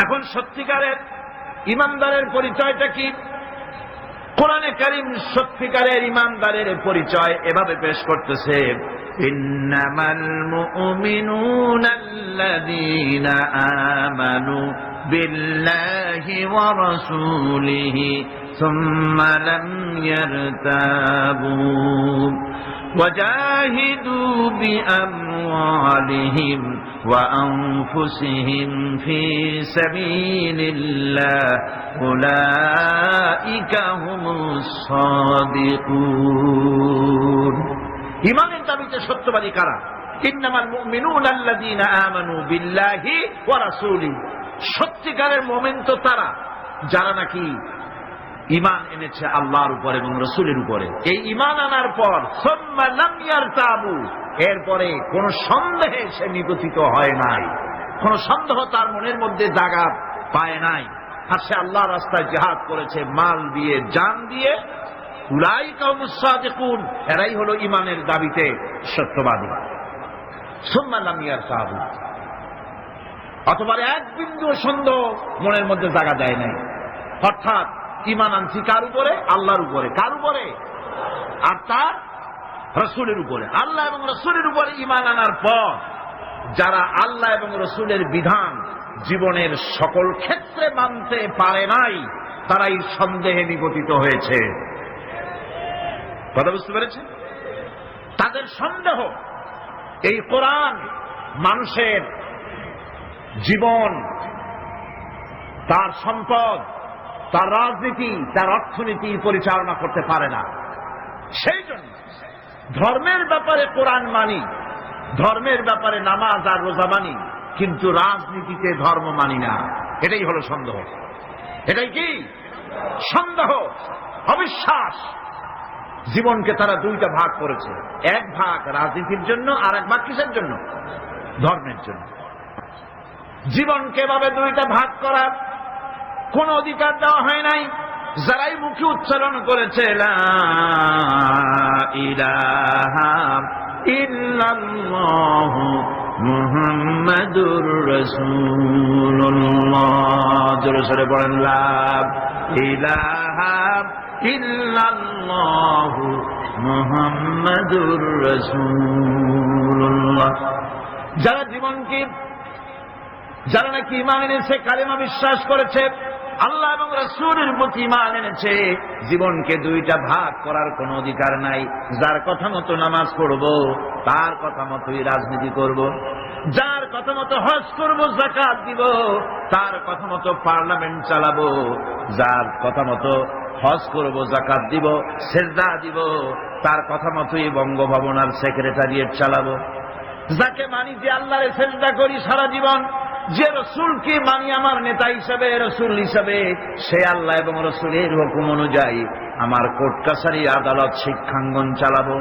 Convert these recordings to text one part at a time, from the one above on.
এখন সত্যিকারের ইমানদারের পরিচয়টা কি? কোরআনে কারীম সত্যিকারের ইমানদারের পরিচয় এভাবে পেশ করতেছে, ইন্নামাল মুমিনুনা আল্লাযীনা আমানু বিল্লাহি ওয়া রাসূলিহি সুম্মা লাম ইয়ারতাবু وجاهدوا بأموالهم وأنفسهم في سبيل الله أولئك هم الصادقون ইমানের দাবিতে সত্যবাদী কারা? ইন্নামাল মুমিনুনা আল্লাযীনা আমানু বিল্লাহি ওয়া রাসূলিহি, সত্যিকারের মুমিন তো তারা যারা নাকি ঈমান এনেছে আল্লাহর উপর এবং রাসূলের উপরে। এই ঈমান আনার পর সুম্মা লাম ইয়ারতাবু, এরপরে কোন সন্দেহে সে নিগঠিত হয় নাই, কোন সন্দেহ তার মনের মধ্যে জায়গা পায় নাই, আর সে আল্লাহর রাস্তায় জিহাদ করেছে মাল দিয়ে, জান দিয়ে। উলাইকা হুমুস সাদিকুন, এরাই হলো ঈমানের দাবিতে সত্যবাদী। সুম্মা লাম ইয়ারতাবু, অথবা এক বিন্দু সন্দেহ মনের মধ্যে জায়গা দেয় নাই, অর্থাৎ ঈমান আনছি কার উপরে? আল্লাহর উপরে। কার উপরে? আর তার রাসূলের উপরে। আল্লাহ এবং রাসূলের উপরে ঈমান আনার পর যারা আল্লাহ এবং রাসূলের বিধান জীবনের সকল ক্ষেত্রে মানতে পারে নাই, তারাই সন্দেহে নিগঠিত হয়েছে। কথা বুঝতে পেরেছে? তাদের সন্দেহ এই কোরআন মানুষের জীবন, তার সম্পদ, তার রাজনীতি, তার অর্থনীতি পরিচালনা করতে পারে না। সেই জন্য ধর্মের ব্যাপারে কোরআন মানি, ধর্মের ব্যাপারে নামাজ আর রোজা মানি, কিন্তু রাজনীতিতে ধর্ম মানি না। এটাই হলো সন্দেহ। এটাই কি? সন্দেহ, অবিশ্বাস। জীবনকে তারা দুইটা ভাগ করেছে, এক ভাগ রাজনীতির জন্য আর এক ভাগ কিসের জন্য? ধর্মের জন্য। জীবনকে এভাবে দুইটা ভাগ করার কোন অধিকার দেওয়া হয় নাই। যারাই মুখে উচ্চারণ করেছে লা ইলাহা ইল্লাল্লাহু মুহাম্মাদুর রাসূলুল্লাহ, জোরে সোরে বলেন লা ইলাহা ইল্লাল্লাহু মুহাম্মাদুর রাসূলুল্লাহ, যারা জীবনকে, যারা নাকি ঈমান এনেছে, কালেমা বিশ্বাস করেছে, আল্লাহ এবং রাসূলের প্রতি ঈমান এনেছে, জীবনকে দুইটা ভাগ করার কোনো অধিকার নাই। যার কথা মতো নামাজ পড়ব, তার কথা মতোই রাজনীতি করব। যার কথা মতো হজ করব, যাকাত দিব, তার কথা মতো পার্লামেন্ট চালাবো। যার কথা মতো হজ করব, যাকাত দিব, সেজদা দিব, তার কথা মতোই বঙ্গভবন আর সেক্রেটারিয়েট চালাবো। যাকে মানি, যে আল্লাহরে সেজদা করি সারা জীবন, যে রসুলকে মানি আমার নেতা হিসাবে, রসুল হিসাবে, সে আল্লাহ এবং রসুলের হুকুম অনুযায়ী আমার কোর্ট কাছারি, আদালত, শিক্ষাঙ্গন চালাবো।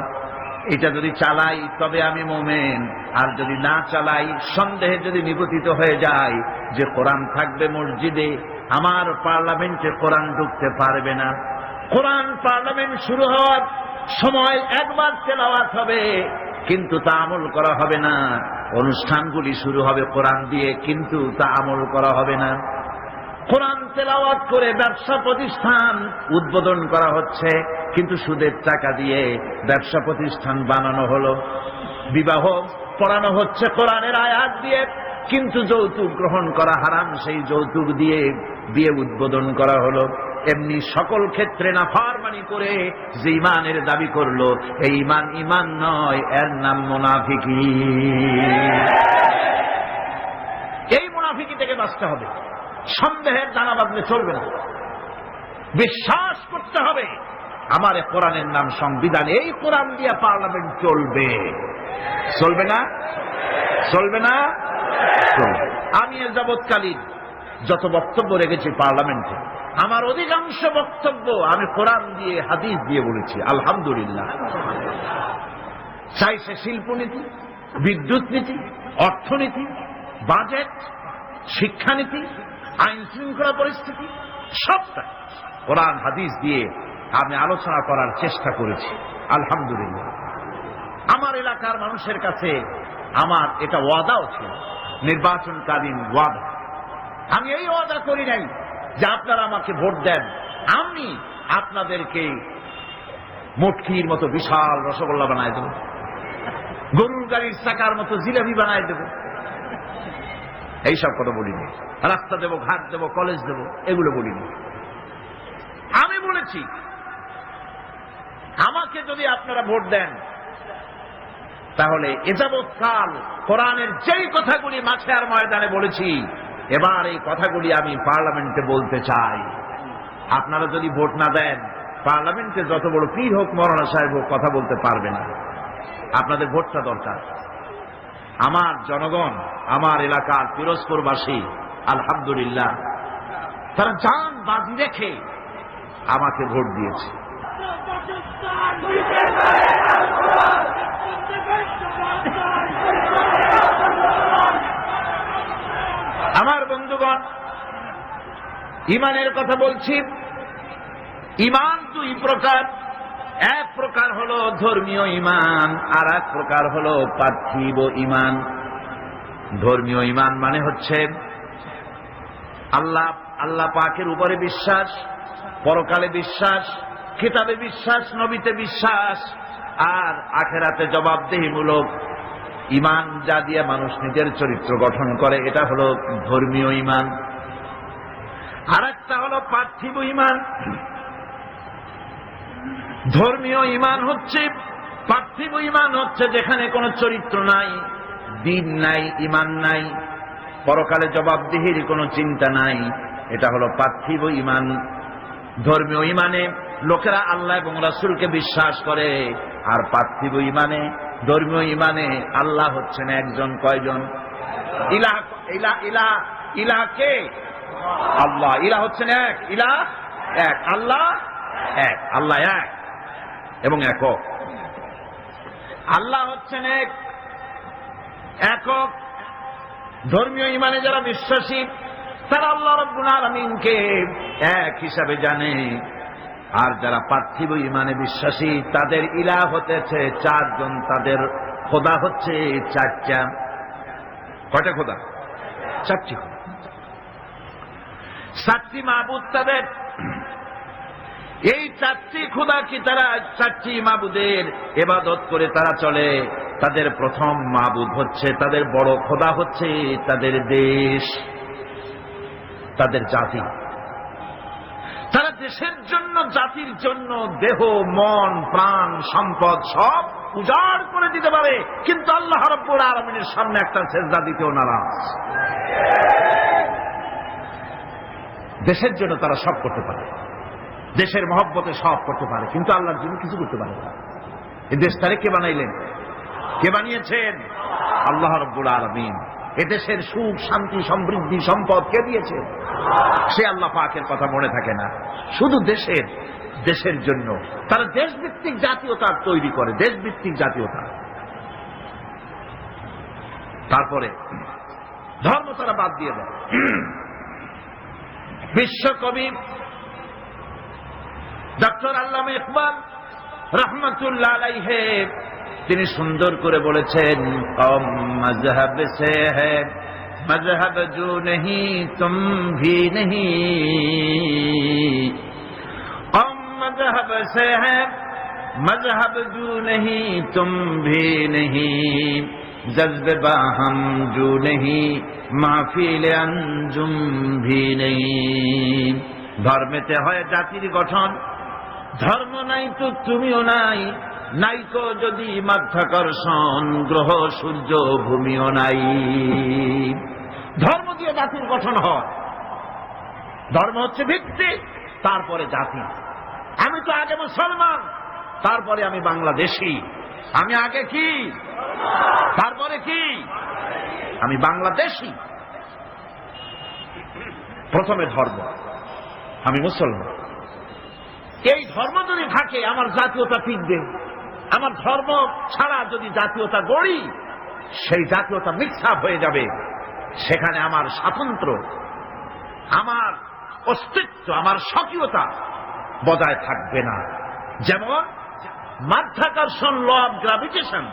এটা যদি চালাই তবে আমি মুমিন, আর যদি না চালাই, সন্দেহে যদি নিগঠিত হয়ে যায় যে কোরআন থাকবে মসজিদে, আমার পার্লামেন্টে কোরআন ঢুকতে পারবে না। কোরআন পার্লামেন্ট শুরু হওয়ার সময় একবার তেলাওয়াত হবে, কিন্তু তা আমল করা হবে না। অনুষ্ঠানগুলি শুরু হবে কোরআন দিয়ে, কিন্তু তা আমল করা হবে না। কোরআন তেলাওয়াত করে ব্যবসা প্রতিষ্ঠান উদ্বোধন করা হচ্ছে, কিন্তু সুদের টাকা দিয়ে ব্যবসা প্রতিষ্ঠান বানানো হলো। বিবাহ পড়ানো হচ্ছে কোরআনের আয়াত দিয়ে, কিন্তু যৌতুক গ্রহণ করা হারাম, সেই যৌতুক দিয়ে বিয়ে উদ্বোধন করা হলো। এমনি সকল ক্ষেত্রে নাফরমানি করে যে ঈমানের দাবি করলো, এই ঈমান ঈমান নয়, এর নাম মুনাফিকি। এই মুনাফিকি থেকে বাঁচতে হবে। সন্দেহের দানা বাঁধলে চলবে না। বিশ্বাস করতে হবে আমার কোরআনের নাম সংবিধান, এই কোরআন দিয়ে পার্লামেন্ট চলবে। চলবে না? চলবে না? চলবে। আমি এ যাবৎকালীন যত বক্তব্য রেখেছি পার্লামেন্টে, আমার অধিকাংশ বক্তব্য আমি কোরআন দিয়ে, হাদিস দিয়ে বলেছি, আলহামদুলিল্লাহ। চাই সে শিল্পনীতি, বিদ্যুৎ নীতি, অর্থনীতি, বাজেট, শিক্ষানীতি, আইন শৃঙ্খলা পরিস্থিতি, সবটা কোরআন হাদিস দিয়ে আমি আলোচনা করার চেষ্টা করেছি, আলহামদুলিল্লাহ। আমার এলাকার মানুষের কাছে আমার এটা ওয়াদাও ছিল, নির্বাচনকালীন ওয়াদা। আমি এই ওয়াদা করি নাই যে আপনারা আমাকে ভোট দেন, আমি আপনাদেরকে মুটকির মতো বিশাল রসগোল্লা বানায় দেব, গরুর গাড়ির চাকার মতো জিলাপি বানায় দেব, এইসব কথা বলিনি। রাস্তা দেব, ঘাট দেব, কলেজ দেব, এগুলো বলিনি। আমি বলেছি আমাকে যদি আপনারা ভোট দেন তাহলে এযাবৎকাল কোরআনের যেই কথাগুলি মাঠে আর ময়দানে বলেছি, এবার এই কথাগুলি আমি পার্লামেন্টে বলতে চাই। আপনারা যদি ভোট না দেন, পার্লামেন্টে যত বড় পীর হোক, মৌলানা সাহেব হোক, কথা বলতে পারবে না। আপনাদের ভোটটা দরকার। আমার জনগণ, আমার এলাকার পিরোজপুরবাসী আলহামদুলিল্লাহ তারা জান বাজি রেখে আমাকে ভোট দিয়েছে। আমার বন্ধুগণ, ইমানের কথা বলছি। ইমান দুই প্রকার। এক প্রকার হলো ধর্মীয় ইমান, আর এক প্রকার হলো পার্থিব ইমান। ধর্মীয় ইমান মানে হচ্ছে আল্লাহ পাকের উপরে বিশ্বাস, পরকালে বিশ্বাস, কিতাবে বিশ্বাস, নবীতে বিশ্বাস, আর আখেরাতে জবাবদেহিমূলক ইমান, যা দিয়ে মানুষ নিজের চরিত্র গঠন করে, এটা হলো ধর্মীয় ইমান। আর একটা হলো পার্থিব ইমান। ধর্মীয় ইমান হচ্ছে, পার্থিব ইমান হচ্ছে যেখানে কোনো চরিত্র নাই, দিন নাই, ইমান নাই, পরকালে জবাবদিহির কোনো চিন্তা নাই, এটা হলো পার্থিব ইমান। ধর্মীয় ইমানে লোকেরা আল্লাহ এবং রাসূলকে বিশ্বাস করে, আর পার্থিব ইমানে, ধর্মীয় ইমানে আল্লাহ হচ্ছেন একজন। কয়জন? ইলাহ, ইলাহ, ইলাহ, ইলাহ কে? আল্লাহ। ইলাহ হচ্ছেন এক, ইলাহ এক, আল্লাহ এক, আল্লাহ এক এবং একক। আল্লাহ হচ্ছেন এক, একক। ধর্মীয় ইমানে যারা বিশ্বাসী তারা আল্লাহ রাব্বুল আলামিনকে এক হিসাবে জানে, আর যারা পার্থিব ইমানে বিশ্বাসী তাদের ইলাহ হতেছে চারজন, তাদের খোদা হচ্ছে চারটা। কয়টা খোদা? চারটি খোদা, চারটি মাবুদ তাদের। এই চারটি খোদা কি তারা চারটি মাবুদের ইবাদত করে তারা চলে। তাদের প্রথম মাবুদ হচ্ছে, তাদের বড় খোদা হচ্ছে তাদের দেশ, তাদের জাতি। তারা দেশের জন্য, জাতির জন্য দেহ, মন, প্রাণ, সম্পদ সব উজাড় করে দিতে পারে, কিন্তু আল্লাহ রাব্বুল আলামিনের সামনে একটা সেজদা দিতেও নারাজ। দেশের জন্য তারা সব করতে পারে, দেশের মহব্বতে সব করতে পারে, কিন্তু আল্লাহর জন্য কিছু করতে পারে না। এই দেশটারে কে বানাইলেন? কে বানিয়েছেন? আল্লাহ রাব্বুল আলামিন। এদেশের সুখ, শান্তি, সমৃদ্ধি, সম্পদ কে দিয়েছে? সে আল্লাহ পাকের কথা মনে থাকে না, শুধু দেশের জন্য তারা দেশভিত্তিক জাতীয়তা তৈরি করে, দেশভিত্তিক জাতীয়তা। তারপরে ধর্ম তারা বাদ দিয়ে দেয়। বিশ্বকবি ডক্টর আল্লামা ইকবাল রহমতুল্লাহ আলাইহি তিনি সুন্দর করে বলেছেন, কম মজহব সে হ্যায় মজহব জো नहीं तुम भी नहीं, कम मजहब से है मजहब जो नहीं तुम भी नहीं, जज्ब बाहम जो नहीं महफिल अंजुम भी नहीं। ধর্মেতে হয় জাতির গঠন, ধর্ম নাই তো তুমিও নাই, নাইকো যদি মাধ্যাকর্ষণ, গ্রহ সূর্য ভূমিও নাই। ধর্ম দিয়ে জাতির গঠন হয়, ধর্ম হচ্ছে ভিত্তি, তারপরে জাতি। আমি তো আগে মুসলমান, তারপরে আমি বাংলাদেশি। আমি আগে কি, তারপরে কি? আমি বাংলাদেশি। প্রথমে ধর্ম, আমি মুসলমান। এই ধর্ম যদি থাকে আমার জাতীয়তা টিকবে। আমার ধর্ম ছাড়া যদি জাতীয়তা গড়ি, সেই জাতীয়তা মিক্স আপ হয়ে যাবে। সেখানে আমার স্বাতন্ত্র্য, আমার অস্তিত্ব, আমার স্বকীয়তা বজায় থাকবে না। যেমন মাধ্যাকর্ষণ, ল অফ গ্রাভিটেশন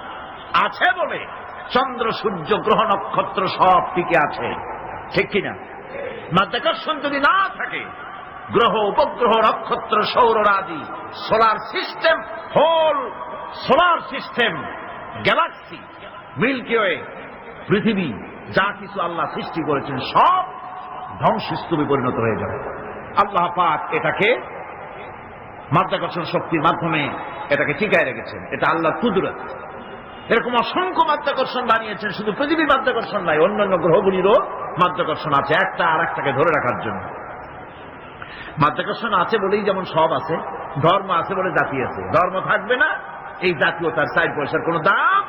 আছে বলে চন্দ্র সূর্য গ্রহ নক্ষত্র সব টিকে আছে, ঠিক কিনা? মাধ্যাকর্ষণ যদি না থাকে, গ্রহ উপগ্রহ নক্ষত্র সৌররাজি solar system, whole solar system, galaxy, milky way, পৃথিবী, যা কিছু আল্লাহ সৃষ্টি করেছেন সব ধ্বংসস্তূপে পরিণত হয়ে যাবে। আল্লাহ পাক এটাকে মাধ্যাকর্ষণ শক্তির মাধ্যমে এটাকে টিকায় রেখেছেন। এটা আল্লাহর কুদরত। এরকম অসংখ্য মাধ্যাকর্ষণ বানিয়েছেন, শুধু পৃথিবীর মাধ্যাকর্ষণ নাই, অন্যান্য গ্রহগুলিরও মাধ্যাকর্ষণ আছে, একটা আর একটাকে ধরে রাখার জন্য। মাধ্যাকর্ষণ আছে বলেই যেমন সব আছে, ধর্ম আছে বলে জাতি আছে। ধর্ম থাকবে না, এই জাতীয়তার 4 পয়সার কোনো দাম